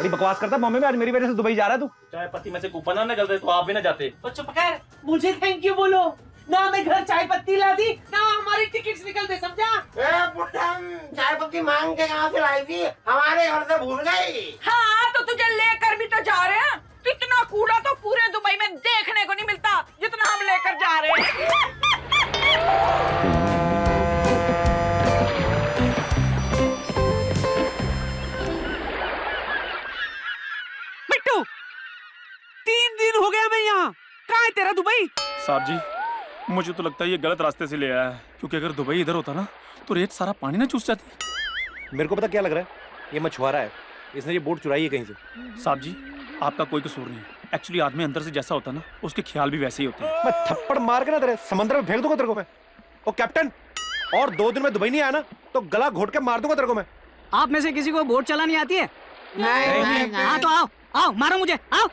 बड़ी बकवास करता मम्मी में, आज मेरी वजह से दुबई जा रहा है तू। चाय पत्ती में से कूपन ना निकलते तो आप भी ना जाते। तो चुप कर, मुझे थैंक यू बोलो ना। मैं घर चाय पत्ती ला दी ना, हमारी टिकट्स निकलते, समझा? चाय पत्ती मांग के कहाँ से लाई थी? हमारे घर से भूल गई। हाँ तो तुझे लेकर भी तो जा रहे हैं। इतना कूड़ा तो पूरे दुबई में देखने को नहीं मिलता जितना हम लेकर जा रहे हैं। बिट्टू, 3 दिन हो गया मैं यहाँ। कहाँ है तेरा दुबई? साहब जी, मुझे तो लगता है ये गलत रास्ते से ले आया है, क्योंकि अगर दुबई इधर होता ना तो रेत सारा पानी ना चूस जाती। मेरे को पता क्या लग रहा है, ये मछुआरा है, इसने ये बोट चुराई है कहीं से। साहब जी, आपका कोई कसूर नहीं है। एक्चुअली आदमी अंदर से जैसा होता है ना, उसके ख्याल भी वैसे ही होते हैं। मैं थप्पड़ मार के ना तेरे समंदर में फेंक दूंगा तेरे को मैं। ओ कैप्टन, और 2 दिन में दुबई नहीं आया ना तो गला घोट के मार दूंगा तेरे को मैं। आप में से किसी को बोट चलानी आती है? नहीं। हाँ तो आओ आओ, मारो मुझे, आओ।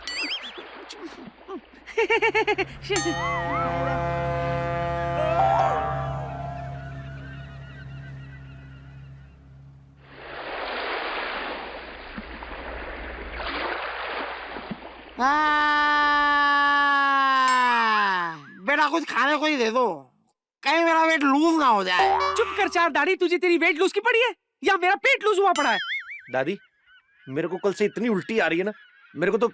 बेटा कुछ खाने को ही दे दो, कहीं मेरा वेट लूज ना हो जाए। चुप कर चार दाढ़ी, तुझे तेरी वेट लूज की पड़ी है या मेरा पेट लूज हुआ पड़ा है? दादी, मेरे को कल से इतनी उल्टी आ रही है ना, मेरे को तो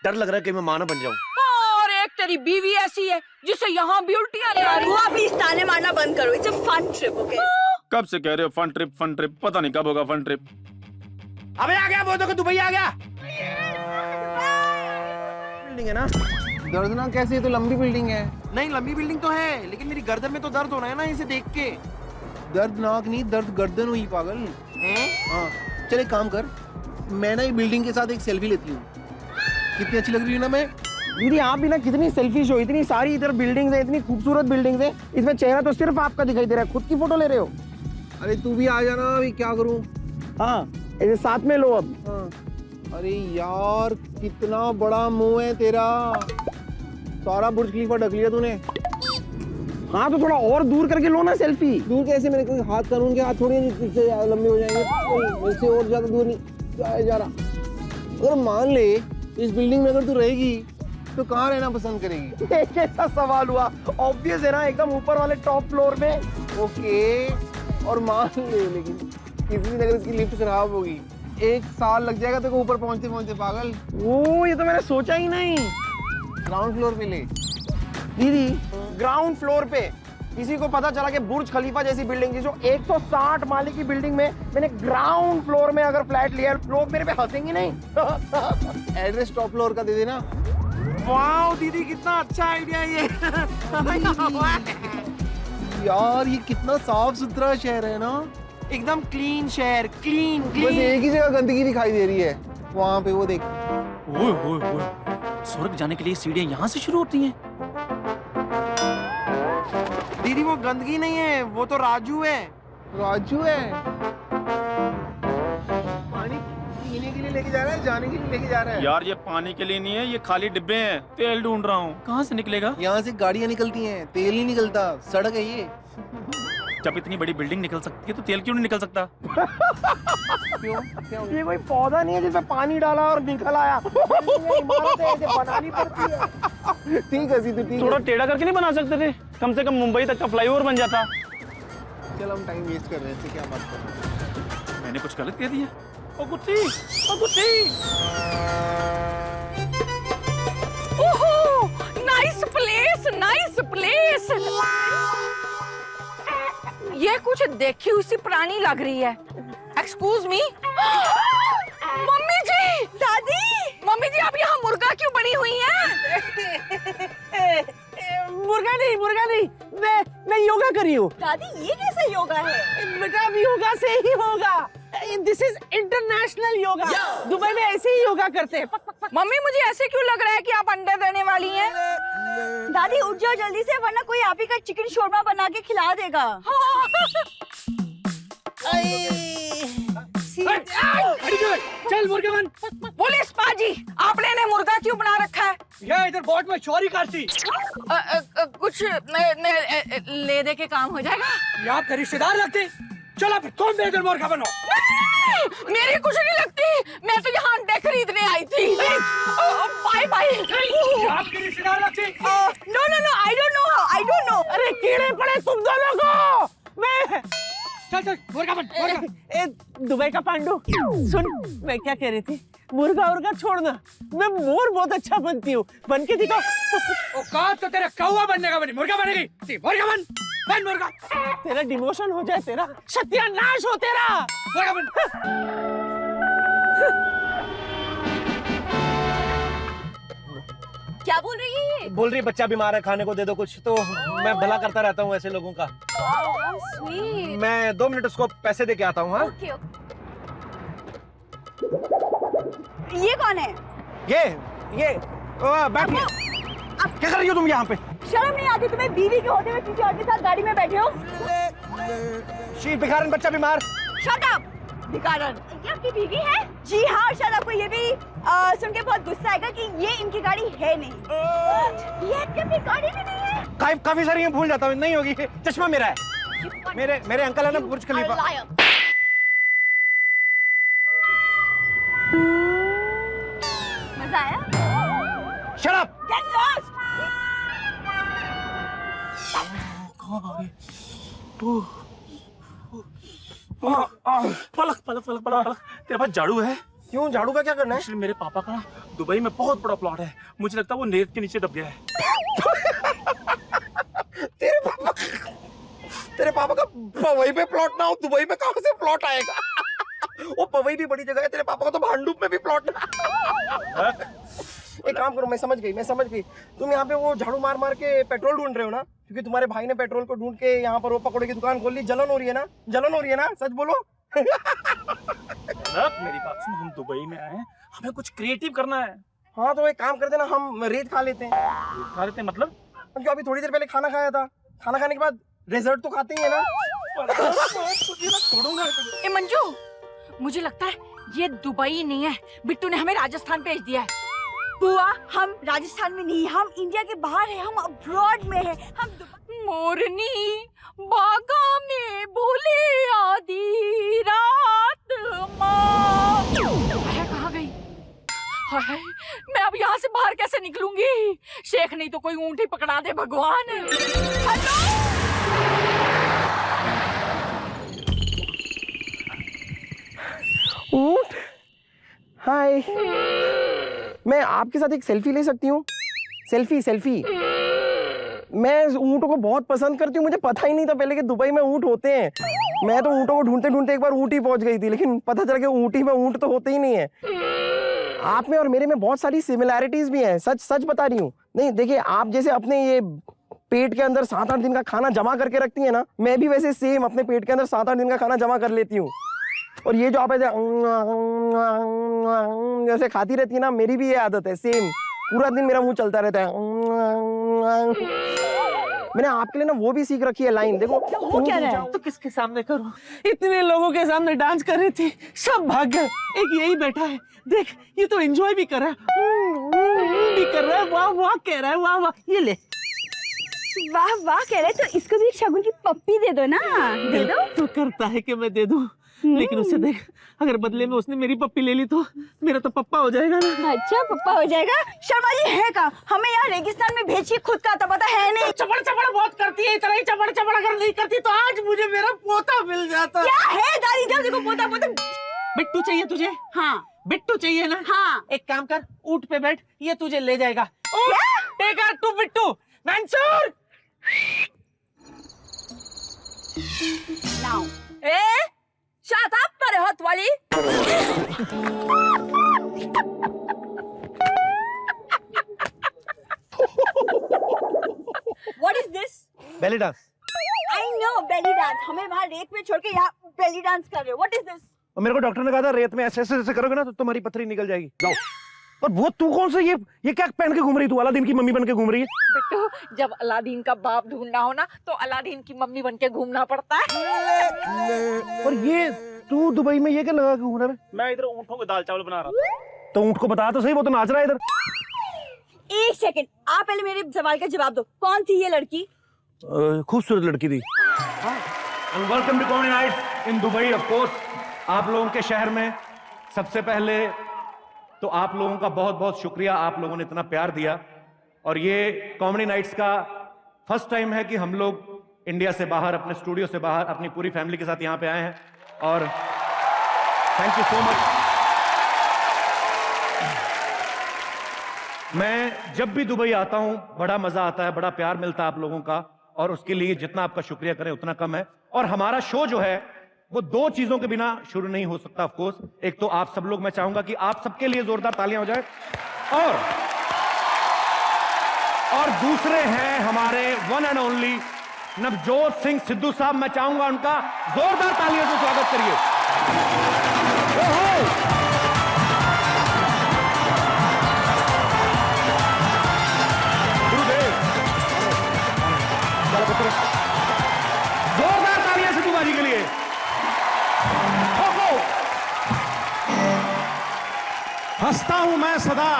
डर लग रहा है कि मैं मां ना बन जाऊं। और एक तेरी बीवी ऐसी है जिसे यहाँ भी उल्टियाँ नहीं आ रही। वो अभी इस ताने मारना बंद करो। It's a fun trip, okay? कब से कह रहे हो फन ट्रिप फन ट्रिप, पता नहीं कब होगा फन ट्रिप। अबे आ गया, वो देखो दुबई आ गया। बिल्डिंग है ना? दर्दनाक कैसी है? तो लंबी बिल्डिंग है। नहीं लंबी बिल्डिंग तो है, लेकिन मेरी गर्दन में तो दर्द हो रहा है ना इसे देख के। दर्दनाक नहीं, दर्द गर्दन हुई पागल। हाँ चल एक काम कर, मैं ना ये बिल्डिंग के साथ एक सेल्फी लेती हूँ। कितनी अच्छी लग रही है ना मैं? दीदी आप भी ना कितनी सेल्फिश हो, इतनी सारी इधर बिल्डिंग्स है, इतनी खूबसूरत बिल्डिंग्स है, इसमें चेहरा तो सिर्फ आपका दिखाई दे रहा है, खुद की फोटो ले रहे हो। अरे तू भी आ जाना, अभी क्या करूँ? हाँ ऐसे साथ में लो अब। हाँ। अरे यार कितना बड़ा मुंह है तेरा, सारा बुर्ज खलीफा ढक लिया तूने। हाँ तो थोड़ा और दूर करके लो ना सेल्फी। दूर कैसे? मेरे को हाथ कानून के हाथ थोड़ी पीछे लंबे हो जाएंगे, मेरे से और ज्यादा दूर नहीं जाया जा रहा। अगर मान ले इस बिल्डिंग में अगर तू रहेगी तो कहाँ रहना पसंद करेगी? ये कैसा सवाल हुआ, ऑब्वियस है ना, एकदम ऊपर वाले टॉप फ्लोर में। ओके, और मान ले लेकिन किसी दिन अगर इसकी लिफ्ट खराब होगी, 1 साल लग जाएगा तेरे को ऊपर पहुंचते पहुंचते पागल। ओ ये तो मैंने सोचा ही नहीं। ग्राउंड फ्लोर पे ले। दीदी ग्राउंड फ्लोर पे किसी को पता चला कि बुर्ज खलीफा जैसी बिल्डिंग जो 160 माले की बिल्डिंग में मैंने ग्राउंड फ्लोर में अगर फ्लैट लिया, लोग मेरे पे हंसेंगे नहीं? एड्रेस टॉप फ्लोर का दे देना। वाह दीदी कितना अच्छा आइडिया है ये। यार ये कितना साफ सुथरा शहर है ना, एकदम क्लीन शहर, क्लीन बस एक ही जगह गंदगी दिखाई दे रही है, वहाँ पे वो देख। ओए ओए ओए, स्वर्ग जाने के लिए सीढ़ियां यहाँ से शुरू होती हैं। दीदी वो गंदगी नहीं है, वो तो राजू है। राजू है? पानी पीने के लिए लेके जा रहा है, जाने के लिए लेके जा रहा है? यार ये पानी के लिए नहीं है, ये खाली डिब्बे हैं। तेल ढूंढ रहा हूँ, कहाँ से निकलेगा? यहाँ से गाड़ियाँ निकलती हैं, तेल नहीं निकलता, सड़क है ये। जब इतनी बड़ी बिल्डिंग निकल सकती है तो तेल क्यों नहीं निकल सकता? क्यों? क्या हुआ? ये कोई पौधा नहीं है जिसमें पानी डाला और निकल आया। इमारत है, इसे बनानी पड़ती है। ठीक है सीधू, ठीक थोड़ा है। टेढ़ा करके नहीं बना सकते थे? कम से कम मुंबई तक का फ्लाईओवर बन जाता। चल हम टाइम वेस्ट कर रहे हैं, इससे क्या बात कर रहे हैं? मैंने कुछ गलत कह दिया? ओ गुत्ती, ओ गुत्ती। ओहो, नाइस प्लेस, नाइस प्लेस। ये कुछ देखी हुई सी पुरानी लग रही है। एक्सक्यूज मी, मम्मी जी। दादी, मम्मी जी आप यहाँ मुर्गा क्यों बनी हुई हैं? मुर्गा नहीं, मैं योगा कर रही हूँ। दादी ये कैसा योगा है? बेटा अब योगा से ही होगा, this is international yoga. Dubai में ऐसे ही योगा करते हैं। मम्मी मुझे ऐसे क्यों लग रहा है कि आप अंडे देने वाली हैं? दादी उठ जाओ जल्दी से, वरना कोई आप ही का चिकन शोरमा बना के खिला देगा। चल मुर्गा बन। पुलिस पाजी, आपने इन्हें मुर्गा क्यों बना रखा है? ये इधर बोट में चोरी करती। कुछ ले दे के काम हो जाएगा। ये आपके रिश्तेदार लगते। चलो फिर तुम भी इधर मुर्गा बनो। मेरी कुछ नहीं लगती, मैं तो यहाँ अंडे खरीदने आई थी। Bye bye. आपकी रिश्तेदार लगती। No no no, I don't know. अरे कीड़े पड़े तुम दोनों को। मैं चल मुर्गा बन। दुबई का पांडू सुन, मैं क्या कह रही थी, मुर्गा उर्गा छोड़ना, मैं मोर बहुत अच्छा बनती हूँ, बन के दिखाओ। औकात तो तेरा कौवा बनने का बनी, मुर्गा बनेगी। मुर्गा बन मुर्गा। तेरा डिमोशन हो जाए, तेरा सत्यानाश हो तेरा। मुर्गा बन। क्या बोल रही है ये? बोल रही है बच्चा बीमार है, खाने को दे दो कुछ। तो मैं भला करता रहता हूँ ऐसे लोगों का। स्वीट। मैं 2 मिनट उसको पैसे दे के आता हूँ। हाँ, ओके ओके। ये कौन है? ये बैठिए। क्या कर रही हो तुम यहाँ पे? शर्म नहीं आती तुम्हें? बीवी के होते हुए किसी और के साथ गाड़ी में बैठे हो? शी भिखारन, बच्चा बीमार। शट अप भिखारन। ये आपकी बीवी है? जी हाँ, शायद आपको ये भी सुन के बहुत गुस्सा आएगा कि ये इनकी गाड़ी है नहीं। ये आपकी गाड़ी भी नहीं है? काफी सारी भूल जाता हूँ। नहीं होगी, चश्मा मेरा है। मेरे अंकल है ना बुर्ज खलीफा। मजा आया? Shut up! Get lost! पलक पलक पलक पलक। तेरे पास झाड़ू है? क्यों, झाड़ू का क्या करना है? एक्चुअली मेरे पापा का ना दुबई में बहुत बड़ा प्लॉट है, मुझे लगता है वो नेट के नीचे दब गया है। तेरे पापा का पवई पे प्लॉट ना हो, दुबई में कहां से प्लॉट आएगा? वो पवई भी बड़ी जगह है, तेरे पापा का तो भांडुप में भी प्लॉट है। एक काम करो, मैं समझ गई। तुम यहाँ पे वो झाड़ू मार मार के पेट्रोल ढूंढ रहे हो ना, क्योंकि तुम्हारे भाई ने पेट्रोल को ढूंढ के यहाँ पर वो पकौड़े की दुकान खोल ली। जलन हो रही है ना? सच बोलो। मेरी बात सुन, हम दुबई में आए हैं, हमें कुछ क्रिएटिव करना है। हाँ तो एक काम करते ना, हम रेत खा लेते हैं। खा लेते हैं मतलब? क्योंकि अभी थोड़ी देर पहले खाना खाया था, खाना खाने के बाद डेजर्ट तो खाते ही है ना। ए मंजू, मुझे लगता है ये दुबई नहीं है, बिट्टू ने हमें राजस्थान भेज दिया है। बुआ, हम राजस्थान में नहीं, हम इंडिया के बाहर है, हम अब्रॉड में है। हम मोरनी बागा में भूले आधी रात माँ। कहाँ गई? हाय, मैं अब यहाँ से बाहर कैसे निकलूंगी? शेख नहीं तो कोई ऊँट ही पकड़ा दे भगवान। हेलो, ऊंट, हाय, मैं आपके साथ एक सेल्फी ले सकती हूँ? सेल्फी। मैं ऊँटों को बहुत पसंद करती हूँ, मुझे पता ही नहीं था पहले कि दुबई में ऊँट होते हैं। मैं तो ऊँटों को ढूंढते ढूंढते एक बार ऊँट ही पहुंच गई थी, लेकिन पता चला कि ऊँटी में ऊँट तो होते ही नहीं है। आप में और मेरे में बहुत सारी सिमिलैरिटीज भी हैं, सच बता रही हूँ। नहीं देखिए, आप जैसे अपने ये पेट के अंदर 7-8 दिन का खाना जमा करके रखती है ना, मैं भी वैसे सेम अपने पेट के अंदर 7-8 दिन का खाना जमा कर लेती हूँ। और ये जो आप ऐसे जैसे खाती रहती है ना, मेरी भी ये आदत है सेम। पूरा दिन मेरा मुंह चलता रहता है। मैंने आपके लिए ना वो भी सीख रखी है लाइन, देखो। वो क्या रहा है? तो किसके सामने करूं? इतने लोगों के सामने डांस कर रही थी, सब भाग गए, एक यही बैठा है। देख, ये तो एंजॉय भी कर रहा है, भी कर रहा है, वाह वाह कह रहा है, वाह वाह। ये ले। वाह वाह कह रहे, तो इसको भी एक शगुन की पप्पी दे दो ना। दे दो। तो करता है कि मैं दे दूं, लेकिन उससे देख, अगर बदले में उसने मेरी पप्पी ले ली तो मेरा तो पप्पा हो जाएगा ना। अच्छा, पप्पा हो जाएगा? शर्मा जी है का? हमें यहाँ रेगिस्तान में भेजिए, खुद का आता पता है नहीं। चपड़ बहुत करती है, इतना ही चपड़ अगर नहीं करती तो आज मुझे मेरा पोता मिल जाता। क्या है दादी जान, देखो पोता। बिट्टू चाहिए तुझे? हाँ, बिट्टू चाहिए ना? हाँ। एक काम कर, ऊंट पे बैठ, ये तुझे ले जाएगा। Take R to Bittu. Mansoor, now shut up पर हाथ वाली। What is this? Belly dance. I know belly dance, हमें वहाँ रेत में छोड़ के यहाँ बेली डांस कर रहे हो। What is this? और मेरे को डॉक्टर ने कहा था रेत में ऐसे करोगे ना तो तुम्हारी पथरी निकल जाएगी। जाओ। और वो तू कौन सा ये क्या पहन के घूम रही? तू अलादीन की मम्मी बन के घूम रही है? बिट्टू, जब अलादीन का बाप ढूंढना हो ना तो अलादीन की मम्मी बन के घूमना पड़ता है। और ये तू दुबई में ये क्या लगा के घूम रहा है? मैं इधर ऊँटों को दाल चावल बना रहा था। तो ऊँट को बता तो सही, वो तो नाच रहा है इधर। एक सेकंड, आप पहले मेरे सवाल का जवाब दो। कौन थी ये लड़की? खूबसूरत लड़की थी। And welcome to Comedy Nights in Dubai, of course. आप लोगों के शहर में सबसे पहले तो आप लोगों का बहुत बहुत शुक्रिया, आप लोगों ने इतना प्यार दिया। और ये कॉमेडी नाइट्स का फर्स्ट टाइम है कि हम लोग इंडिया से बाहर, अपने स्टूडियो से बाहर, अपनी पूरी फैमिली के साथ यहां पे आए हैं और थैंक यू सो मच। मैं जब भी दुबई आता हूं बड़ा मजा आता है, बड़ा प्यार मिलता है आप लोगों का, और उसके लिए जितना आपका शुक्रिया करें उतना कम है। और हमारा शो जो है वो दो चीजों के बिना शुरू नहीं हो सकता। ऑफ कोर्स, एक तो आप सब लोग, मैं चाहूंगा कि आप सबके लिए जोरदार तालियां हो जाए, और दूसरे हैं हमारे one and only Navjot Singh Sidhu साहब। मैं चाहूंगा उनका जोरदार तालियों से स्वागत करिए। जोरदार तालियां सिद्धू बाजी के लिए। हंसता हूं मैं सदा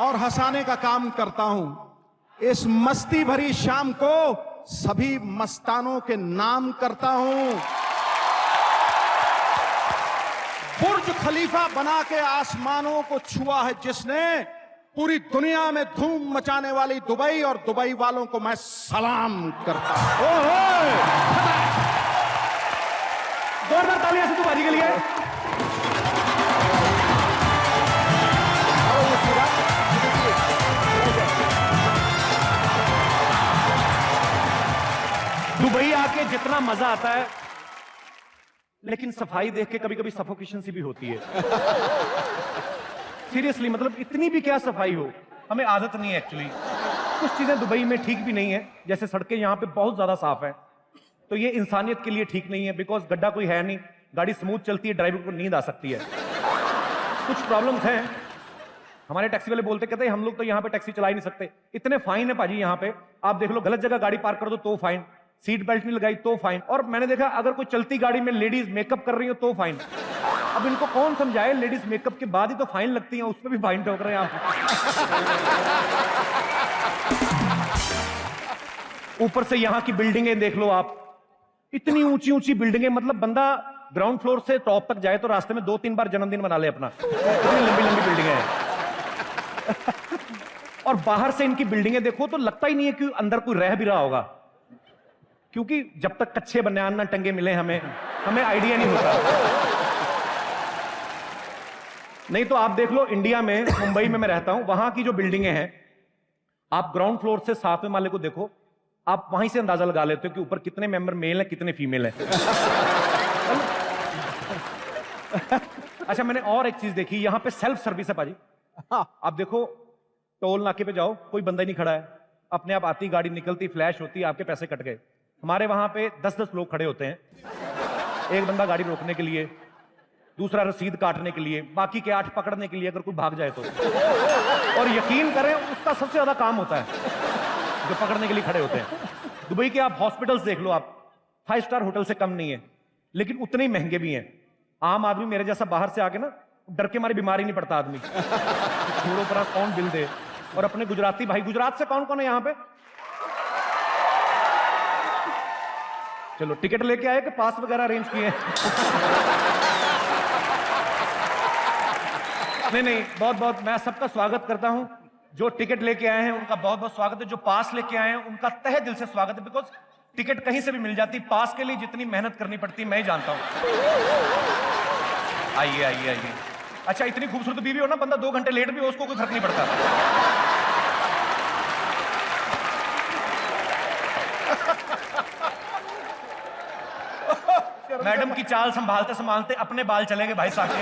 और हंसाने का काम करता हूं। इस मस्ती भरी शाम को सभी मस्तानों के नाम करता हूं। बुर्ज खलीफा बना के आसमानों को छुआ है जिसने, पूरी दुनिया में धूम मचाने वाली दुबई और दुबई वालों को मैं सलाम करता हूं। जोरदार तालियां सिद्धू बाजी के लिए। दुबई आके जितना मजा आता है, लेकिन सफाई देख के कभी कभी सफोकेशन सी भी होती है। सीरियसली, मतलब इतनी भी क्या सफाई हो, हमें आदत नहीं है एक्चुअली। कुछ चीजें दुबई में ठीक भी नहीं है, जैसे सड़कें यहाँ पे बहुत ज्यादा साफ है, तो ये इंसानियत के लिए ठीक नहीं है, बिकॉज गड्ढा कोई है नहीं, गाड़ी स्मूथ चलती है, ड्राइवर को नींद आ सकती है। कुछ प्रॉब्लम्स हैं। हमारे टैक्सी वाले बोलते, कहते हैं हम लोग तो यहाँ पे टैक्सी चला ही नहीं सकते, इतने फाइन है पाजी यहाँ पे। आप देख लो, गलत जगह गाड़ी पार्क कर दो तो फाइन, सीट बेल्ट नहीं लगाई तो फाइन, और मैंने देखा अगर कोई चलती गाड़ी में लेडीज मेकअप कर रही हो तो फाइन। अब इनको कौन समझाए, लेडीज मेकअप के बाद ही तो फाइन लगती है, उसमें भी फाइन ठोक रहे हैं आप। ऊपर से यहाँ की बिल्डिंगें देख लो आप, इतनी ऊंची ऊंची बिल्डिंगें, मतलब बंदा ग्राउंड फ्लोर से टॉप तक जाए तो रास्ते में 2-3 बार जन्मदिन मना ले अपना, इतनी लंबी लंबी बिल्डिंगें हैं। और बाहर से इनकी बिल्डिंगें देखो तो लगता ही नहीं है कि अंदर कोई रह भी रहा होगा, क्योंकि जब तक कच्चे बनियान ना टंगे मिले हमें आइडिया नहीं होता। नहीं तो आप देख लो, इंडिया में, मुंबई में मैं रहता हूं, वहां की जो बिल्डिंगें हैं, आप ग्राउंड फ्लोर से 7वें माले को देखो, आप वहीं से अंदाजा लगा लेते हो कि ऊपर कितने मेंबर मेल हैं, कितने फीमेल हैं। अच्छा, मैंने और एक चीज देखी, यहां पे सेल्फ सर्विस है पाजी। आप देखो, टोल नाके पे जाओ, कोई बंदा ही नहीं खड़ा है, अपने आप आती गाड़ी, निकलती, फ्लैश होती, आपके पैसे कट गए। हमारे वहां पे 10-10 लोग खड़े होते हैं, एक बंदा गाड़ी रोकने के लिए, दूसरा रसीद काटने के लिए, बाकी के 8 पकड़ने के लिए अगर कोई भाग जाए तो। और यकीन करें, उसका सबसे ज्यादा काम होता है जो पकड़ने के लिए खड़े होते हैं। दुबई के आप हॉस्पिटल्स देख लो, आप 5 स्टार होटल से कम नहीं है, लेकिन उतने ही महंगे भी हैं। आम आदमी मेरे जैसा बाहर से आके ना, डर के मारे बीमार ही नहीं पड़ता आदमी। छोड़ो पर कौन बिल दे। और अपने गुजराती भाई, गुजरात से कौन कौन है यहाँ पे? चलो, टिकट लेके आए कि पास वगैरह अरेंज किए? नहीं, बहुत बहुत मैं सबका स्वागत करता हूं। जो टिकट लेके आए हैं उनका बहुत बहुत स्वागत है, जो पास लेके आए हैं उनका तहे दिल से स्वागत है, बिकॉज टिकट कहीं से भी मिल जाती, पास के लिए जितनी मेहनत करनी पड़ती मैं ही जानता हूं। आइए आइए आइए। अच्छा, इतनी खूबसूरत बीवी हो ना, बंदा 2 घंटे लेट भी हो, उसको कोई फर्क नहीं पड़ता। मैडम की चाल संभालते संभालते अपने बाल चले गए भाई साहब के।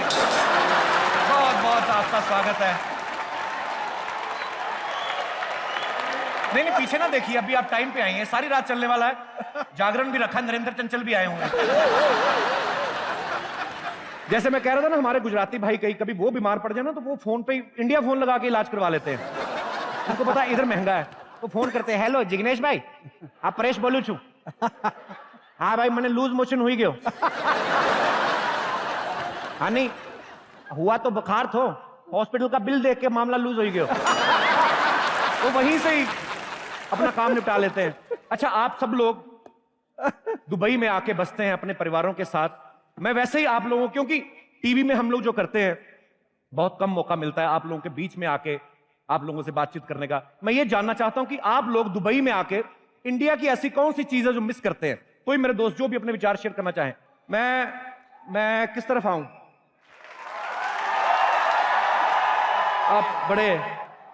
बहुत बहुत आपका स्वागत है। नहीं, पीछे ना देखिए, अभी आप टाइम पे आई हैं, सारी रात चलने वाला है, जागरण भी रखा है, नरेंद्र चंचल भी आए होंगे। जैसे मैं कह रहा था ना, हमारे गुजराती भाई कभी वो बीमार पड़ जाए ना, तो वो फोन पे इंडिया फोन लगा के इलाज करवा लेते हैं। उनको पता है इधर महंगा है, वो फोन करते हैं, हेलो जिग्नेश भाई, आप परेश बोलू छू? हाँ भाई, मैंने लूज मोशन हुई गयो। हाँ नहीं हुआ तो बुखार थो, हॉस्पिटल का बिल देख के मामला लूज हो गयो। तो वहीं से ही अपना काम निपटा लेते हैं। अच्छा, आप सब लोग दुबई में आके बसते हैं अपने परिवारों के साथ, मैं वैसे ही आप लोगों, क्योंकि टीवी में हम लोग जो करते हैं बहुत कम मौका मिलता है आप लोगों के बीच में आके आप लोगों से बातचीत करने का। मैं ये जानना चाहता हूं कि आप लोग दुबई में आके इंडिया की ऐसी कौन सी चीज है जो मिस करते हैं। कोई मेरे दोस्त जो भी अपने विचार शेयर करना चाहें। मैं किस तरफ आऊं? आप बड़े,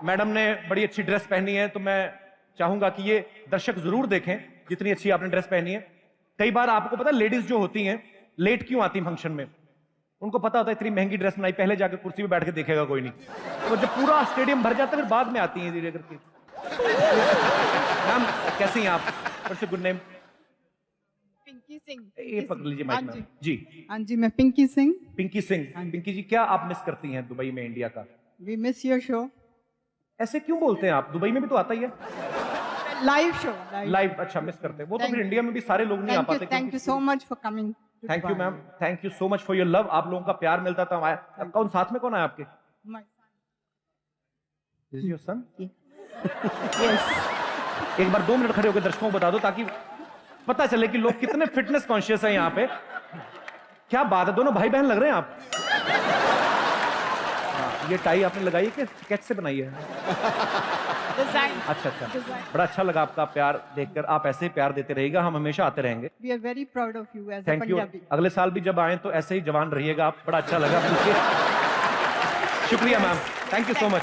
मैडम ने बड़ी अच्छी ड्रेस पहनी है, तो मैं चाहूंगा कि ये दर्शक जरूर देखें जितनी अच्छी आपने ड्रेस पहनी है। कई बार आपको पता है लेडीज जो होती हैं लेट क्यों आती फंक्शन में? उनको पता होता है इतनी महंगी ड्रेस बनाई, पहले जाकर कुर्सी पे बैठ के देखेगा कोई नहीं, तो जब पूरा स्टेडियम भर जाता है फिर बाद में आती हैं धीरे करके। मैम कैसी हैं आप? What's your good name? Pinky Singh. ये पकड़ लीजिए माइक में। जी हाँ जी, मैं पिंकी सिंह। पिंकी सिंह। पिंकी जी, क्या आप मिस करती हैं दुबई में इंडिया का? We miss your show. ऐसे क्यों बोलते हैं आप? दुबई में भी तो आता ही है लाइव शो। लाइव। अच्छा, मिस करते हैं वो, तो फिर इंडिया में भी सारे लोग नहीं आ पाते। Thank you so much for coming. Thank you ma'am, thank you so much for your love. आप लोगों का प्यार मिलता था हमारे। कौन साथ में कौन है आपके? Is your son? यस। एक बार 2 मिनट खड़े होकर दर्शकों को बता दो ताकि पता चले कि लोग कितने फिटनेस कॉन्शियस हैं यहाँ पे। क्या बात है, दोनों भाई बहन लग रहे हैं आप। हाँ, ये टाई आपने लगाई है कि स्केच से बनाई है? अच्छा, बड़ा अच्छा लगा आपका प्यार देखकर। आप ऐसे ही प्यार देते रहिएगा, हम हमेशा आते रहेंगे। We are very proud of you as a thank you. Punjabi. अगले साल भी जब आए तो ऐसे ही जवान रहिएगा आप। बड़ा अच्छा लगा। शुक्रिया ma'am, thank you so much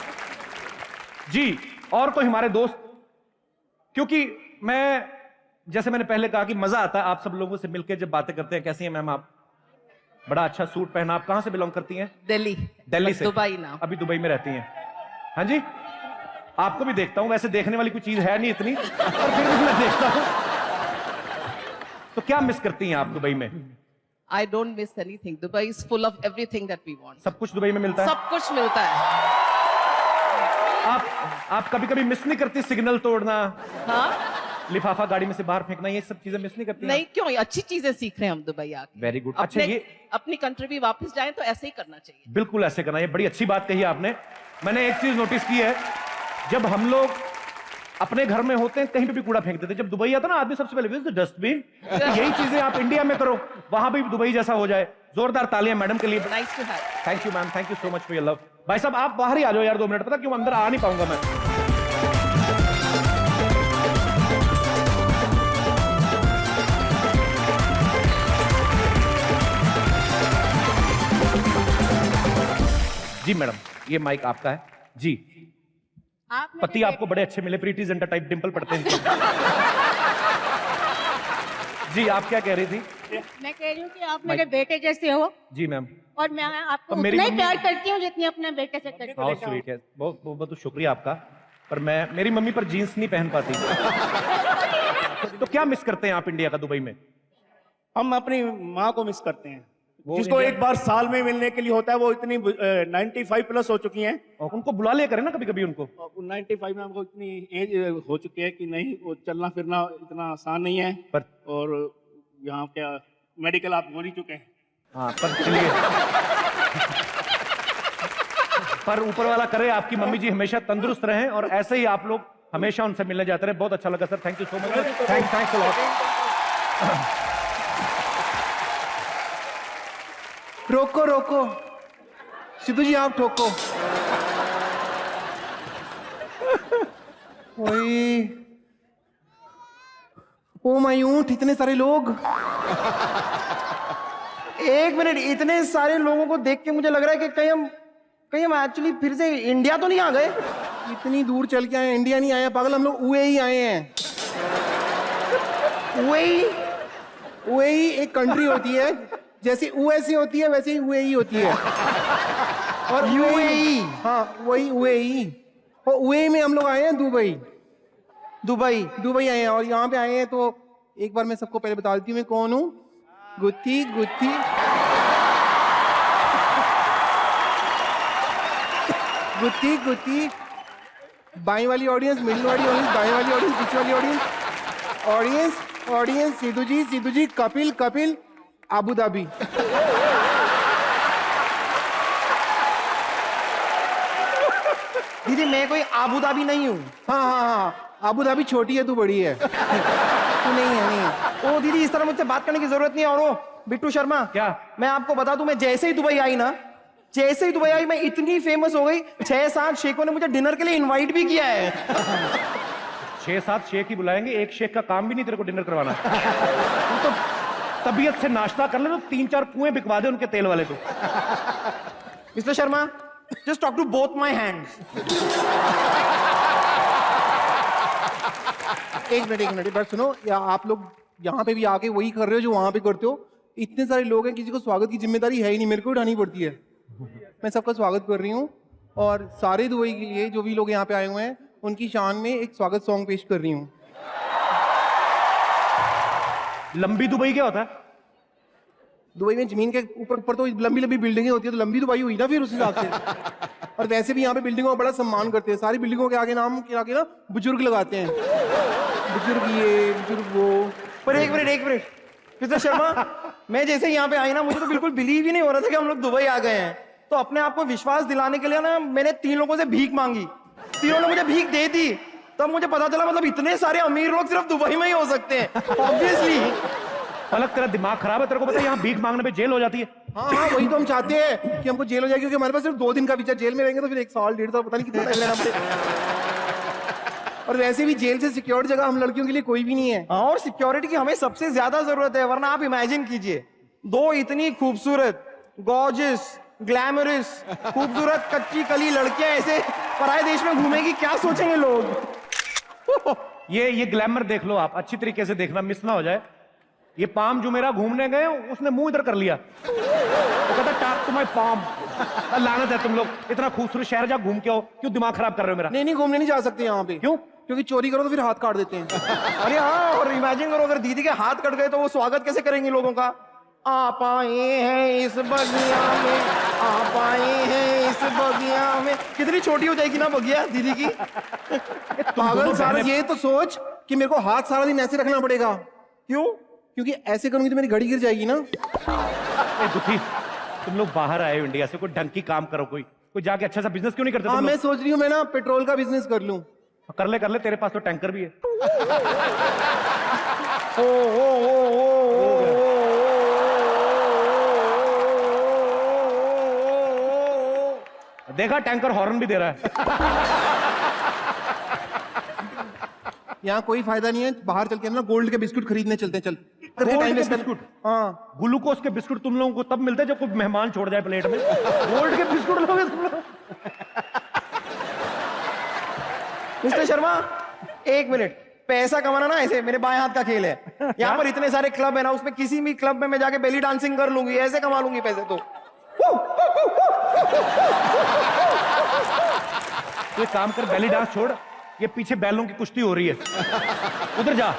जी। और कोई हमारे दोस्त? क्योंकि मैं, जैसे मैंने पहले कहा कि मजा आता है आप सब लोगों से मिलकर जब बातें करते हैं। कैसी हैं मैम आप? बड़ा अच्छा सूट पहना। आप कहां से बिलोंग करती हैं? दिल्ली। दिल्ली से? दुबई ना। अभी दुबई में रहती हैं? हाँ जी। आपको भी देखता हूं, वैसे देखने वाली कोई चीज है नहीं इतनी, पर फिर भी मैं देखता हूं। तो क्या मिस करती हैं आप दुबई में? I don't miss anything. Dubai is full of everything that we want. सब कुछ दुबई में मिलता है? सब कुछ मिलता है। आप कभी कभी मिस नहीं करती सिग्नल तोड़ना, हाँ? लिफाफा गाड़ी में से बाहर फेंकना, ये सब चीजें मिस नहीं करती? नहीं, क्यों? अच्छी चीजें सीख रहे हैं हम दुबई आके। Very good. अच्छा, ये अपनी कंट्री भी वापस जाएं तो ऐसे ही करना चाहिए। बिल्कुल ऐसे करना, ये बड़ी अच्छी बात कही आपने। मैंने एक चीज नोटिस की है, जब हम लोग अपने घर में होते हैं कहीं पे भी कूड़ा फेंक देते हैं, जब दुबई आता ना आदमी सबसे पहले डस्टबिन। यही चीजें आप इंडिया में करो, वहां भी दुबई जैसा हो जाए। जोरदार तालियां मैडम के लिए। Nice to have. Thank you ma'am, thank you so much for your love. भाई साहब आप बाहर ही आ जाओ यार 2 मिनट, पता क्यों अंदर आ नहीं पाऊंगा मैं। जी मैडम, ये माइक आपका है जी। पति आपको बड़े अच्छे मिले, प्रीति जिंटा टाइप डिंपल पड़ते हैं। जी आप क्या कह रही थी? मैं कह रही हूँ कि आप मेरे बेटे जैसे हो। जी मैम। और मैं आपको तो उतना ही प्यार करती हूँ जितनी अपने बेटे से करती हूँ। बहुत स्वीट है, बहुत बहुत शुक्रिया आपका। पर मैं, मेरी मम्मी पर जीन्स नहीं पहन पाती। तो क्या मिस करते हैं आप इंडिया का दुबई में? हम अपनी माँ को मिस करते हैं, जिसको एक बार साल में मिलने के लिए होता है। वो इतनी 95 प्लस हो चुकी हैं। और उनको बुला लिया करें ना कभी कभी उनको। 95 में हमको इतनी एज हो चुकी है कि नहीं, वो चलना फिरना इतना आसान नहीं है। पर और यहाँ क्या मेडिकल आप बोल ही चुके हैं। हाँ, पर चलिए। पर ऊपर वाला करे आपकी मम्मी जी हमेशा तंदुरुस्त रहें और ऐसे ही आप लोग हमेशा उनसे मिलने जाते रहे। बहुत अच्छा लगा sir, thank you so much. Thanks a lot. रोको रोको सिद्धू जी, आप ठोको। ओए, ओ माय ऊंट, इतने सारे लोग। एक मिनट, इतने सारे लोगों को देख के मुझे लग रहा है कि कहीं हम एक्चुअली फिर से इंडिया तो नहीं आ गए। इतनी दूर चल के आए, इंडिया नहीं आया पागल, हम लोग यूएई आए हैं। यूएई एक कंट्री होती है, जैसे यूएसए होती है वैसे ही यूएई होती है। और यूएई, हाँ वही यूएई। और यूएई में हम लोग आए हैं दुबई आए हैं। और यहाँ पे आए हैं तो एक बार मैं सबको पहले बता देती हूँ मैं कौन हूँ। गुत्ती गुत्ती गुत्ती गुत्ती। बाई वाली ऑडियंस, मिडिल वाली ऑडियंस, दाएं वाली ऑडियंस, पीछे वाली ऑडियंस। ऑडियंस सिद्धू जी, कपिल अबू धाबी। दीदी मैं कोई आबू धाबी नहीं हूँ। हाँ, अबू धाबी छोटी है, तू बड़ी है। तू नहीं है। ओ दीदी, इस तरह मुझसे बात करने की जरूरत नहीं है। और वो बिट्टू शर्मा, क्या? मैं आपको बता दूं, मैं जैसे ही दुबई आई ना, जैसे ही दुबई आई मैं इतनी फेमस हो गई, 6-7 शेखों ने मुझे डिनर के लिए इनवाइट भी किया है। 6-7 शेख ही बुलाएंगे, एक शेख का काम भी नहीं तेरे को डिनर करवाना। तू तो तबीयत से नाश्ता कर ले तो 3-4 कुएं बिकवा दे उनके तेल वाले को। Mister Sharma, just talk to both my hands. एक मिनट बस सुनो, या आप लोग यहाँ पे भी आके वही कर रहे हो जो वहां पे करते हो? इतने सारे लोग हैं, किसी को स्वागत की जिम्मेदारी है ही नहीं, मेरे को उठानी पड़ती है। मैं सबका स्वागत कर रही हूँ और सारे दुबई के लिए जो भी लोग यहाँ पे आए हुए हैं उनकी शान में एक स्वागत सॉन्ग पेश कर रही हूँ। लंबी दुबई क्या होता है? दुबई में जमीन के ऊपर तो लंबी लंबी बिल्डिंगें होती है, तो लंबी दुबई हुई ना फिर उस हिसाब से। और वैसे भी यहाँ पे बिल्डिंगों का बड़ा सम्मान करते हैं, सारी बिल्डिंगों के आगे नाम के आगे ना बुजुर्ग लगाते हैं, बुजुर्ग ये बुजुर्ग वो। पर एक मिनट मिस्टर शर्मा, मैं जैसे यहाँ पे आई ना, मुझे तो बिल्कुल बिलीव ही नहीं हो रहा था कि हम लोग दुबई आ गए हैं। तो अपने आप को विश्वास दिलाने के लिए ना मैंने 3 लोगों से भीख मांगी, तीनों ने मुझे भीख दे दी। तब मुझे पता चला मतलब इतने सारे अमीर लोग सिर्फ दुबई में ही हो सकते हैं, ऑब्वियसली। अलग तेरा दिमाग खराब है, तेरे को पता है यहाँ भीख मांगने पे जेल हो जाती है। हाँ, वही तो हम चाहते हैं कि हमको जेल हो जाए, क्योंकि हमारे पास सिर्फ 2 दिन का वीजा, जेल में रहेंगे तो फिर 1 साल 1.5 साल पता नहीं कितना टाइम लेना पड़ेगा। और वैसे भी जेल से सिक्योर जगह हम लड़कियों के लिए कोई भी नहीं है। हाँ, और सिक्योरिटी की हमें सबसे ज्यादा जरूरत है, वरना आप इमेजिन कीजिए 2 इतनी खूबसूरत, गॉर्जियस, ग्लैमरस, खूबसूरत कच्ची कली लड़कियां ऐसे पराए देश में घूमेगी, क्या सोचेंगे लोग। ये ग्लैमर देख लो आप, अच्छी तरीके से देखना, मिस ना हो जाए। ये पाम जो मेरा घूमने गए, उसने मुंह इधर कर लिया, वो कहता टॉक टू माय पाम। लानत है तुम लोग, इतना खूबसूरत शहर जा घूम के आओ, क्यों दिमाग खराब कर रहे हो मेरा? नहीं, घूमने नहीं जा सकते यहाँ पे। क्यों? क्योंकि चोरी करो तो फिर हाथ काट देते हैं। अरे हाँ, और इमेजिन करो अगर दीदी के हाथ कट गए तो वो स्वागत कैसे करेंगे लोगों का? आप आए हैं इस बगिया में, आप आए हैं इस बगिया में। कितनी छोटी हो जाएगी ना बगिया दीदी की। पागल सारा, ये तो सोच कि मेरे को हाथ सारा दिन ऐसे रखना पड़ेगा। क्यों? क्योंकि ऐसे करूंगी तो मेरी घड़ी गिर जाएगी ना। दुखी, तुम लोग बाहर आए हो इंडिया से, कोई ढंग की काम करो, कोई जाके अच्छा सा बिजनेस क्यों नहीं करते? हाँ, मैं सोच रही हूँ मैं ना पेट्रोल का बिजनेस कर लूं। कर ले, तेरे पास तो टैंकर भी है। देखा, टैंकर हॉर्न भी दे रहा है। यहाँ कोई फायदा नहीं है, बाहर चल के ना गोल्ड के बिस्कुट खरीदने चलते हैं। चल गोल्ड के बिस्कुट? हाँ, ग्लूकोज के बिस्कुट तुम लोगों को तब मिलते हैं जब कोई मेहमान छोड़ जाए प्लेट में। गोल्ड के बिस्कुट लोगे तुम लोग? मिस्टर शर्मा, 1 मिनट, पैसा कमाना ना ऐसे मेरे बाएं हाथ का खेल है। यहाँ पर इतने सारे क्लब है ना, उसमें किसी भी क्लब में मैं जाके बेली डांसिंग कर लूंगी, ऐसे कमा लूंगी पैसे। तो एक काम कर, बेली डांस छोड़, ये पीछे बैलों की कुश्ती हो रही है, उधर जा।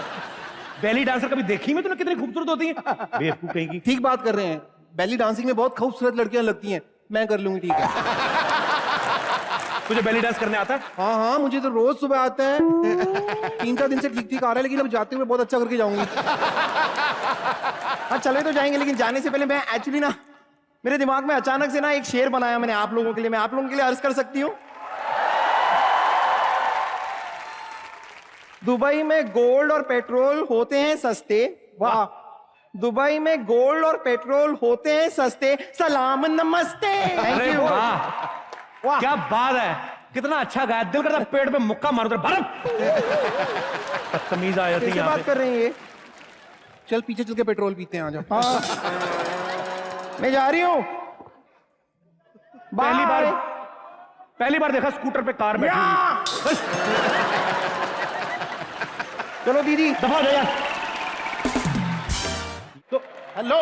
बेली डांसर कभी देखी मैं तूने कितनी खूबसूरत होती है? बेवकूफ कहीं की। ठीक बात कर रहे हैं, बेली डांसिंग में बहुत खूबसूरत लड़कियां लगती हैं, मैं कर लूंगी। ठीक है, तुझे बेली डांस करने आता है? हाँ, मुझे तो रोज सुबह आता है। 3-4 दिन से ठीक आ रहा है, लेकिन अब जाते हुए बहुत अच्छा करके जाऊंगी। हाँ, चले तो जाएंगे, लेकिन जाने से पहले मैं एक्चुअली ना, मेरे दिमाग में अचानक से ना एक शेर बनाया मैंने आप लोगों के लिए। मैं आप लोगों के लिए अर्ज कर सकती हूँ? दुबई में गोल्ड और पेट्रोल होते हैं सस्ते। वाह। दुबई में गोल्ड और पेट्रोल होते हैं सस्ते, सलाम नमस्ते। Thank you. वाह, क्या बात है, कितना अच्छा गाया, दिल करता पेड़ पे मुक्का मार दे। बदतमीज आ जाती है। बात कर रहे हैं ये? चल पीछे चल के पेट्रोल पीते हैं, आ जाओ। हाँ, मैं जा रही हूँ। पहली बार देखा स्कूटर पे कार बैठी हुई। चलो दीदी, दफा हो जाए। तो हेलो,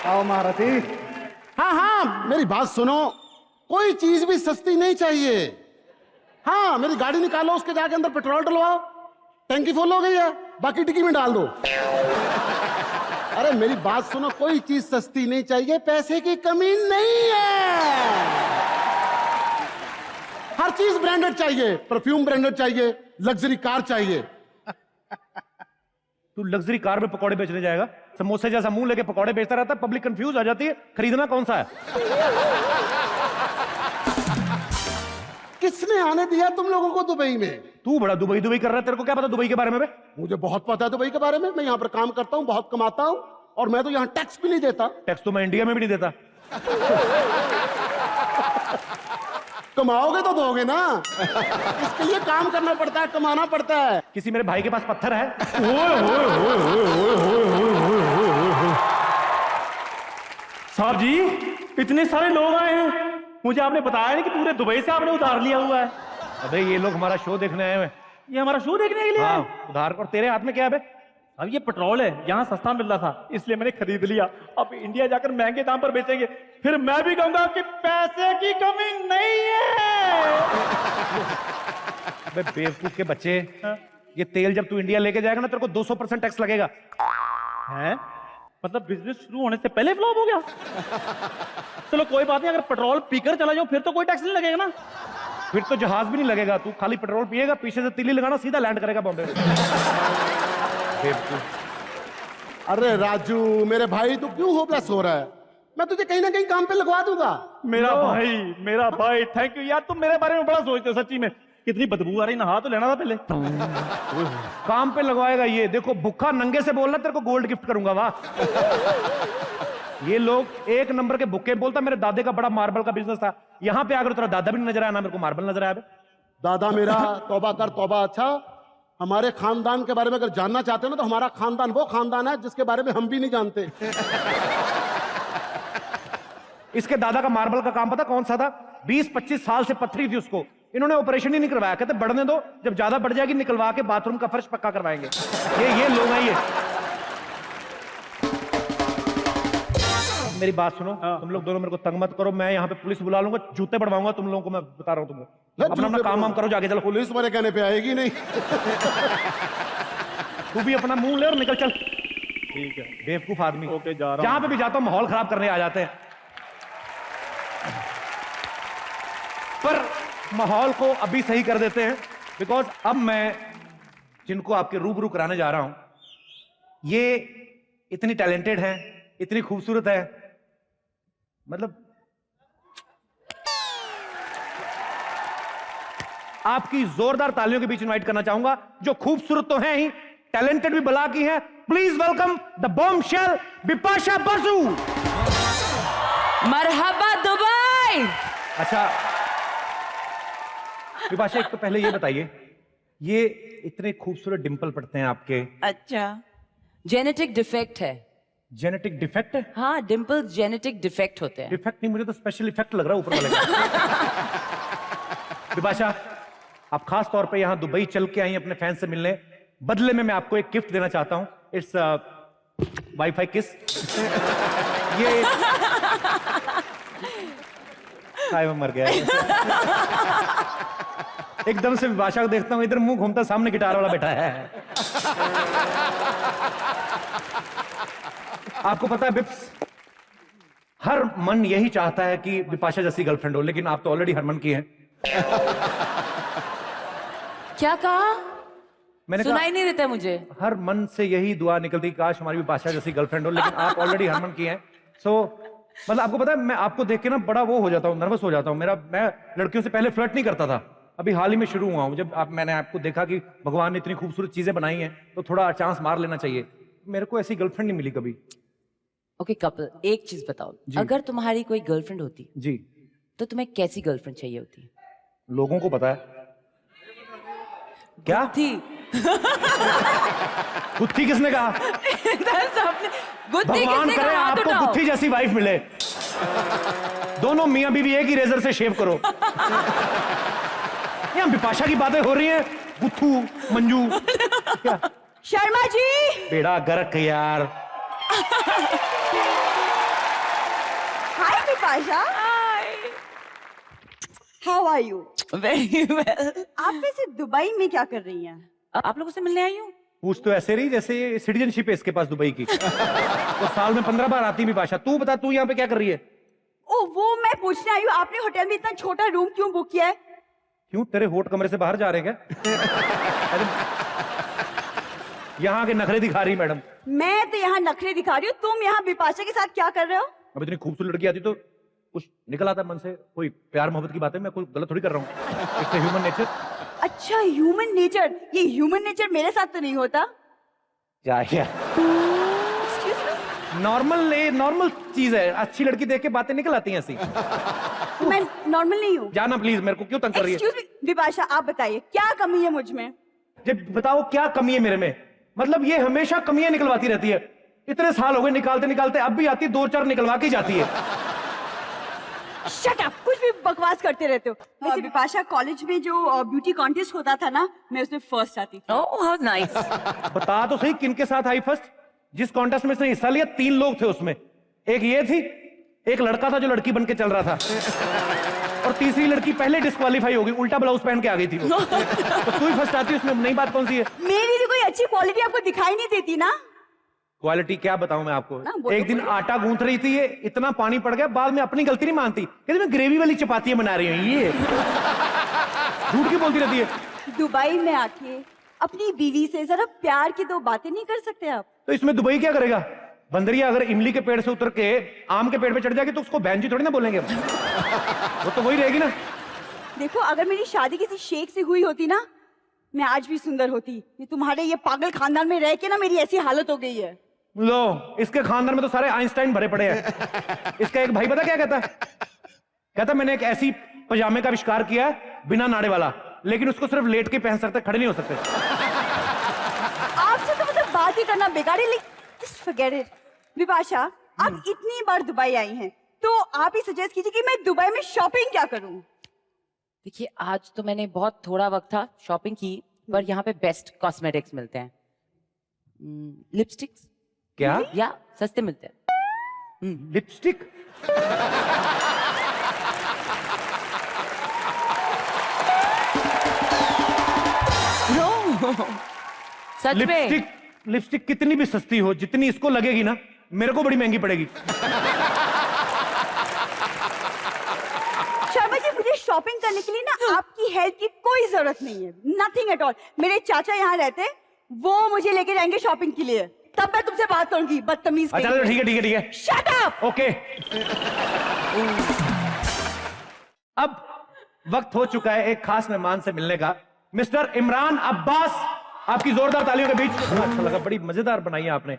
आओ महारथी। हाँ, मेरी बात सुनो, कोई चीज भी सस्ती नहीं चाहिए। हाँ, मेरी गाड़ी निकालो, उसके जाके अंदर पेट्रोल डलवाओ, टंकी फुल हो गई है, बाकी डिक्की में डाल दो। अरे मेरी बात सुनो, कोई चीज सस्ती नहीं चाहिए, पैसे की कमी नहीं है। हर चीज ब्रांडेड चाहिए, परफ्यूम ब्रांडेड चाहिए, लग्जरी कार चाहिए। तू लग्जरी कार में पकौड़े बेचने जाएगा? समोसे जैसा मुंह लेके पकौड़े बेचता रहता है, पब्लिक कंफ्यूज हो जाती है, खरीदना कौन सा है? किसने आने दिया तुम लोगों को दुबई में? तू बड़ा दुबई दुबई कर रहा है, तेरे को क्या पता दुबई के बारे में बे? मुझे बहुत पता है दुबई के बारे में। मैं यहाँ पर काम करता हूँ, बहुत कमाता हूँ, और मैं तो यहाँ टैक्स भी नहीं देता। टैक्स तो मैं इंडिया में भी नहीं देता। कमाओगे तो दोगे ना। इसके लिए काम करना पड़ता है, कमाना पड़ता है। किसी मेरे भाई के पास पत्थर है? साहब जी, इतने सारे लोग आए हैं, मुझे आपने बताया नहीं कि पूरे दुबई से आपने उधार लिया हुआ है। अबे ये लोग हमारा शो देखने आए हुए हैं। ये हमारा शो देखने के लिए आए? हाँ, उधार। और तेरे हाथ में क्या है बे? अब ये पेट्रोल है, यहाँ सस्ता मिल रहा था इसलिए मैंने खरीद लिया। अब इंडिया जाकर महंगे दाम पर बेचेंगे, फिर मैं भी कहूंगा कि पैसे की कमी नहीं है। अबे बेवकूफ के बच्चे, ये तेल जब तू इंडिया लेके जाएगा ना, तेरे को 200% टैक्स लगेगा। है? मतलब बिजनेस शुरू होने से पहले फ्लॉप हो गया? चलो कोई बात नहीं, अगर पेट्रोल पीकर चला जाओ फिर तो कोई टैक्स नहीं लगेगा ना। फिर तो जहाज भी नहीं लगेगा, तू खाली पेट्रोल पिएगा, पीछे से तीली लगाना, सीधा लैंड करेगा बॉम्बे में। अरे राजू मेरे भाई, तू क्यों होपलेस हो रहा है? मैं तुझे कहीं ना कहीं काम पे लगवा दूंगा। मेरा भाई थैंक यू यार, तुम मेरे बारे में बड़ा सोचते हो सच्ची में। कितनी बदबू आ रही, नहा तो लेना था पहले। काम पे लगवाएगा ये, देखो भूखा नंगे से बोलना, तेरे को गोल्ड गिफ्ट करूंगा। वाह, ये लोग एक नंबर के भुक्के। बोलता मेरे दादे का बड़ा मार्बल का बिजनेस था, यहाँ पे आकर तेरा दादा भी नहीं नजर आया ना मेरे को मार्बल नजर आया। दादा मेरा तौबा कर तौबा। अच्छा, हमारे खानदान के बारे में अगर जानना चाहते हो ना, तो हमारा खानदान वो खानदान है जिसके बारे में हम भी नहीं जानते। इसके दादा का मार्बल का काम पता कौन सा था? 20-25 साल से पत्थरी थी उसको, इन्होंने ऑपरेशन ही नहीं करवाया। कहते बढ़ने दो, जब ज्यादा बढ़ जाएगी निकलवा के बाथरूम का फर्श पक्का करवाएंगे। ये लोग हैं ये। मेरी बात सुनो, तुम लोग दोनों मेरे को तंग मत करो। मैं यहाँ पे पुलिस बुला लूंगा, जूते पड़वाऊंगा तुम लोगों को। मैं बता रहा हूँ तुमको, अपना काम वाम करो जाके। चलो, पुलिस मेरे कहने पे आएगी नहीं। तू भी अपना मुंह ले और निकल चल। ठीक है, बेवकूफ आदमी। ओके, जा रहा हूं। जहां पे भी जाता हूं माहौल खराब करने आ जाते हैं। पर माहौल को अभी सही कर देते हैं, बिकॉज अब मैं जिनको आपके रूबरू कराने जा रहा हूं, ये इतनी टैलेंटेड है, इतनी खूबसूरत है, मतलब आपकी जोरदार तालियों के बीच इनवाइट करना चाहूंगा, जो खूबसूरत तो हैं ही, टैलेंटेड भी बला की हैं। Please welcome the bombshell Bipasha Basu. मरहबा दुबई। अच्छा बिपाशा, एक तो पहले ये बताइए, ये इतने खूबसूरत डिंपल पड़ते हैं आपके। अच्छा, जेनेटिक डिफेक्ट है। जेनेटिक डिफेक्ट है? हाँ, डिंपल जेनेटिक डिफेक्ट होते हैं। डिफेक्ट नहीं, मुझे तो स्पेशल इफेक्ट लग रहा है ऊपर वाले का। बिपाशा, आप खास तौर पे यहाँ दुबई चल के आई अपने फैन से मिलने, बदले में मैं आपको एक गिफ्ट देना चाहता हूँ। इट्स वाईफाई किस। ये हाय, मैं मर गया। एकदम से विभाषा को देखता हूँ, इधर मुंह घूमता, सामने गिटार वाला बैठा है। आपको पता है बिप्स, हर मन यही चाहता है कि बिपाशा जैसी गर्लफ्रेंड हो, लेकिन आप तो ऑलरेडी हरमन की हैं। क्या कहा? मैंने सुनाई नहीं देता मुझे। हर मन से यही दुआ निकलती, काश हमारी बिपाशा जैसी गर्लफ्रेंड हो, लेकिन आप ऑलरेडी हरमन की हैं। सो मतलब आपको पता है, मैं आपको देख के ना बड़ा वो हो जाता हूँ, नर्वस हो जाता हूँ। मैं लड़कियों से पहले फ्लर्ट नहीं करता था, अभी हाल ही में शुरू हुआ हूँ। जब मैंने आपको देखा कि भगवान ने इतनी खूबसूरत चीजें बनाई हैं, तो थोड़ा चांस मार लेना चाहिए। मेरे को ऐसी गर्लफ्रेंड नहीं मिली कभी। ओके कपल, एक चीज बताओ, अगर तुम्हारी कोई गर्लफ्रेंड होती जी, तो तुम्हें कैसी गर्लफ्रेंड चाहिए होती? लोगों को पता है क्या थी? गुत्थी किसने कहा? भगवान करे आपको गुत्थी जैसी वाइफ मिले, दोनों मियां बीवी एक ही रेजर से शेव करो। यहाँ बिपाशा की बातें हो रही हैं, गुत्थू मंजू क्या? शर्मा जी, बेड़ा गर्क यार। Hi Bipasha, how are you? Very well. आप वैसे दुबई में क्या कर रही हैं? आप लोगों से मिलने आई हूँ। पूछ तो ऐसे रही जैसे सिटीजनशिप है इसके पास दुबई की। तो साल में 15 बार आती बिपाशा। तू बता, तू यहाँ पे क्या कर रही है? ओ वो मैं पूछने आई हूँ, आपने होटल में इतना छोटा रूम क्यों बुक किया है? क्यों, तेरे होट कमरे से बाहर जा रहे हैं क्या? यहाँ के नखरे दिखा रही मैडम। मैं तो यहाँ नखरे दिखा रही हूँ, तुम यहाँ बिपाशा के साथ क्या कर रहे हो? अब इतनी खूबसूरत लड़की आती तो कुछ निकल आता है मन से, कोई प्यार मोहब्बत की बात है, मैं कोई गलत थोड़ी कर रहा हूँ। It's human nature. अच्छा ह्यूमन नेचर, ये ह्यूमन नेचर मेरे साथ तो नहीं होता। क्या नॉर्मल चीज है, अच्छी लड़की देख के बातें निकल आती हैं ऐसी। मैं नॉर्मल नहीं हूँ। जाना प्लीज, मेरे को क्यों तंग कर रही है? एक्सक्यूज मी विपाशा, आप बताइए क्या कमी है मुझ में? जब बताओ क्या कमी है मेरे में? मतलब ये हमेशा कमियां निकलवाती रहती है, इतने साल हो गए निकालते निकालते, अब भी आती है 2-4 निकलवा के जाती है। शट अप, कुछ भी बकवास करते रहते हो। वैसे विपाशा कॉलेज में जो ब्यूटी कॉन्टेस्ट होता था ना, मैं उसमें फर्स्ट आती थी। Oh how nice. बता तो सही किन के साथ आई फर्स्ट? जिस कॉन्टेस्ट में से हिस्सा लिया 3 लोग थे उसमें, एक ये थी, एक लड़का था जो लड़की बन के चल रहा था, और तीसरी लड़की पहले डिस्क्वालीफाई हो गई, उल्टा ब्लाउज पहन के आ गई थी वो। तो तू ही फर्स्ट आती, उसमें नई बात कौन सी है? मेरी भी कोई अच्छी क्वालिटी आपको दिखाई नहीं देती ना? क्वालिटी क्या बताऊं मैं आपको? बोलो, एक दिन आटा गूंथ रही थी, ये इतना पानी पड़ गया, बाद में अपनी गलती नहीं मानती, कहती मैं ग्रेवी वाली चपातियां बना रही हूँ। ये झूठ की बोलती रहती है। दुबई में आके अपनी बीवी से जरा प्यार की 2 बातें नहीं कर सकते आप? तो इसमें दुबई क्या करेगा? बंदरिया अगर इमली के पेड़ से उतर के आम के पेड़ पे चढ़ जाएगी तो उसको बहन जी थोड़ी ना बोलेंगे। वो तो वही रहेगी ना। देखो, अगर मेरी शादी किसी शेख से हुई होती ना, मैं आज भी सुंदर होती। ये तुम्हारे ये पागल खानदान में रह के ना मेरी ऐसी हालत हो गई है। लो, इसके खानदान में तो सारे आइंस्टाइन भरे पड़े हैं। इसका एक भाई पता क्या कहता है? कहता मैंने एक ऐसी पजामे का आविष्कार किया है बिना नाड़े वाला, लेकिन उसको सिर्फ लेट के पहन सकते, खड़े नहीं हो सकते। आपसे तो मतलब बात ही करना बेकार है, लेकिन just forget it। विपाशा, आप इतनी बार दुबई आई हैं, तो आप ही सजेस्ट कीजिए कि मैं दुबई में शॉपिंग क्या करूं? देखिए, आज तो मैंने बहुत थोड़ा वक्त था, शॉपिंग की, पर यहाँ पे बेस्ट कॉस्मेटिक्स मिलते हैं। लिपस्टिक्स क्या? या सस्ते मिलते हैं। लिपस्टिक? सच में? लिपस्टिक कितनी भी सस्ती हो, जितनी इसको लगेगी ना, मेरे को बड़ी महंगी पड़ेगी। शर्मा जी, मुझे शॉपिंग करने के लिए ना आपकी हेल्प की कोई जरूरत नहीं है, नथिंग एट ऑल। मेरे चाचा यहाँ रहते, वो मुझे लेके जाएंगे शॉपिंग के लिए, तब मैं तुमसे बात करूंगी, बदतमीज। अच्छा ठीक है। Shut up. ओके। अब वक्त हो चुका है एक खास मेहमान से मिलने का। मिस्टर इमरान अब्बास, आपकी जोरदार तालियों के बीच। अच्छा लगा, बड़ी मजेदार बनाई है आपने।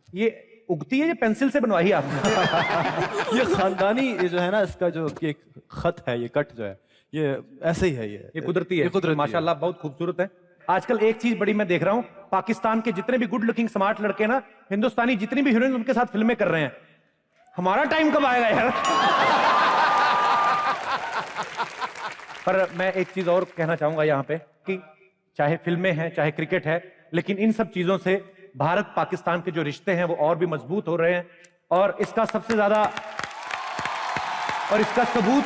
ये उगती है, ये पेंसिल से बनवाई है आपने? ये खानदानी, ये जो है ना, इसका जो ये खत है, ये कट जो है, ये ऐसे ही है। ये कुदरती है, माशाल्लाह बहुत खूबसूरत है। आजकल एक चीज बड़ी मैं देख रहा हूं, पाकिस्तान के जितने भी गुड लुकिंग स्मार्ट लड़के ना, हिंदुस्तानी जितनी भी हीरोइन उनके साथ फिल्में कर रहे हैं। हमारा टाइम कब आएगा यार? पर मैं एक चीज और कहना चाहूंगा यहाँ पे कि चाहे फिल्में हैं, चाहे क्रिकेट है, लेकिन इन सब चीजों से भारत पाकिस्तान के जो रिश्ते हैं वो और भी मजबूत हो रहे हैं। और इसका सबूत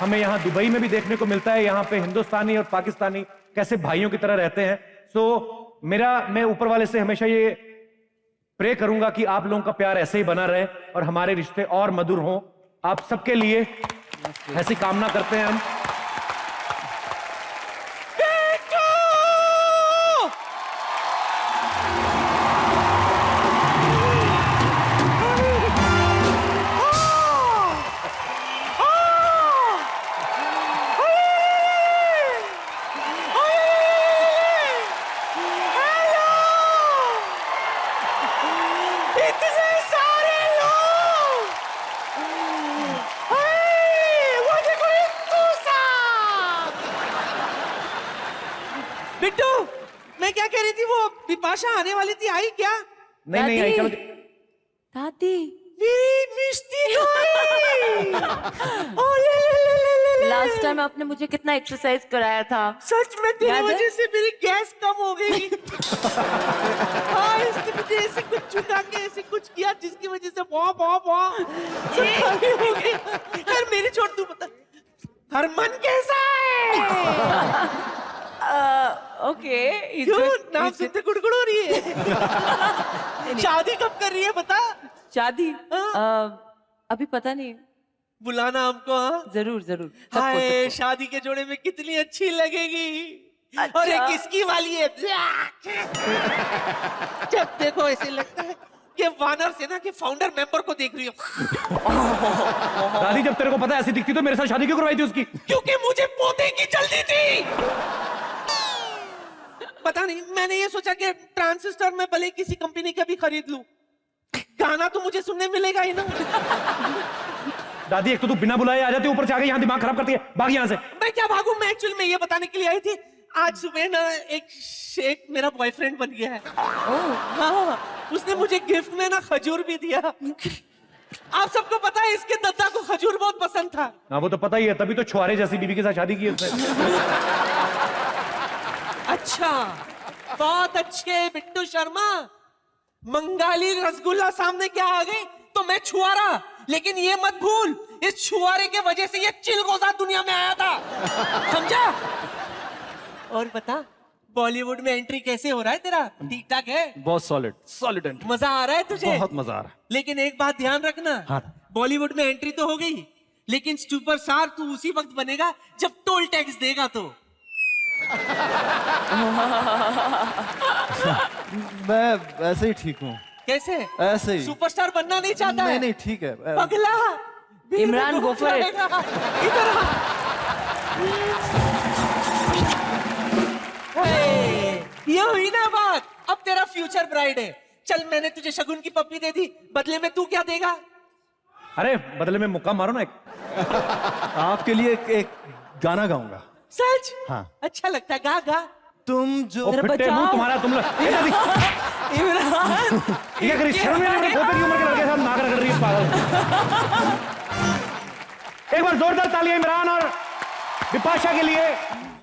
हमें यहाँ दुबई में भी देखने को मिलता है। यहाँ पे हिंदुस्तानी और पाकिस्तानी कैसे भाइयों की तरह रहते हैं। मैं ऊपर वाले से हमेशा ये प्रे करूंगा कि आप लोगों का प्यार ऐसे ही बना रहे और हमारे रिश्ते और मधुर हों। आप सबके लिए ऐसी कामना करते हैं हम। बिट्टू, मैं क्या कह रही थी, वो विपाशा आने वाली थी, आई क्या? नहीं आई। चलो दादी, मेरी मिस्टी लास्ट टाइम आपने मुझे कितना एक्सरसाइज कराया था। सच में तेरी वजह से मेरी गैस कम हो गई। हाँ, इसने मुझे ऐसे कुछ चुका के ऐसे कुछ किया जिसकी वजह से बहुत हो गई। यार मेरी छोड़, तू बता हरमन कैसा है? ओके, क्यों नाम सुनते गुड़गुड़ हो रही है? शादी कब कर रही है बता? शादी अभी पता नहीं, बुलाना हमको। हाँ जरूर जरूर। हाय, शादी के जोड़े में कितनी अच्छी लगेगी। अच्छा। और ये किसकी वाली है? जब देखो ऐसे लगता है के वानर सेना के फाउंडर मेंबर को देख रही हूँ। दादी जब तेरे को पता ऐसी दिखती तो मेरे साथ शादी क्यों करवाई थी उसकी? क्योंकि मुझे पोते की जल्दी थी। पता नहीं, मैंने ये सोचा कि ट्रांजिस्टर में भले किसी कंपनी का भी खरीद लूं, गाना तो मुझे सुनने मिलेगा ही ना। दादी एक तो तू बिना बुलाए आ जाती है, ऊपर से आके यहाँ दिमाग खराब करती है। भाग यहाँ से। मैं क्या भागूं? मैं एक्चुअली में ये बताने के लिए आई थी, आज सुबह ना एक शेख मेरा बॉयफ्रेंड बन गया है। हाँ, उसने मुझे गिफ्ट में ना खजूर भी दिया। आप सबको पता है इसके दद्दा को खजूर बहुत पसंद था। हाँ वो तो पता ही है, तभी तो छुआरे जैसी बीवी के साथ शादी की उसने। अच्छा, बहुत अच्छे बिट्टू शर्मा। बंगाली रसगुल्ला सामने क्या आ गई तो मैं छुआरा, लेकिन ये मत भूल इस छुआरे के वजह से ये चिलगोजा दुनिया में आया था, समझा? और बता बॉलीवुड में एंट्री कैसे हो रहा है तेरा? ठीक ठाक है? बहुत सॉलिड एंट्री। मजा आ रहा है तुझे? बहुत मजा आ रहा है। लेकिन एक बात ध्यान रखना, हाँ। बॉलीवुड में एंट्री तो हो गई, लेकिन सुपरस्टार तू उसी वक्त बनेगा जब टोल टैक्स देगा तो। मैं ऐसे ही ठीक हूँ। कैसे? ऐसे ही। सुपरस्टार बनना नहीं चाहता है? नहीं ठीक है। पगला इमरान, go for it. इधर आ। ये हुई ना बात। अब तेरा फ्यूचर ब्राइड है। चल मैंने तुझे शगुन की पप्पी दे दी, बदले में तू क्या देगा? अरे बदले में मुक्का मारो ना एक। आपके लिए एक गाना गाऊंगा। सच? हाँ। अच्छा लगता है, गा गा। तुम जो फिट्टे मुंह तुम्हारा, तुम लोग इमरान ये करी शर्म नहीं, अपने पोते की उम्र के लड़के के साथ नाक रगड़ रही है पागल। एक बार जोरदार तालियां इमरान और विपाशा के लिए।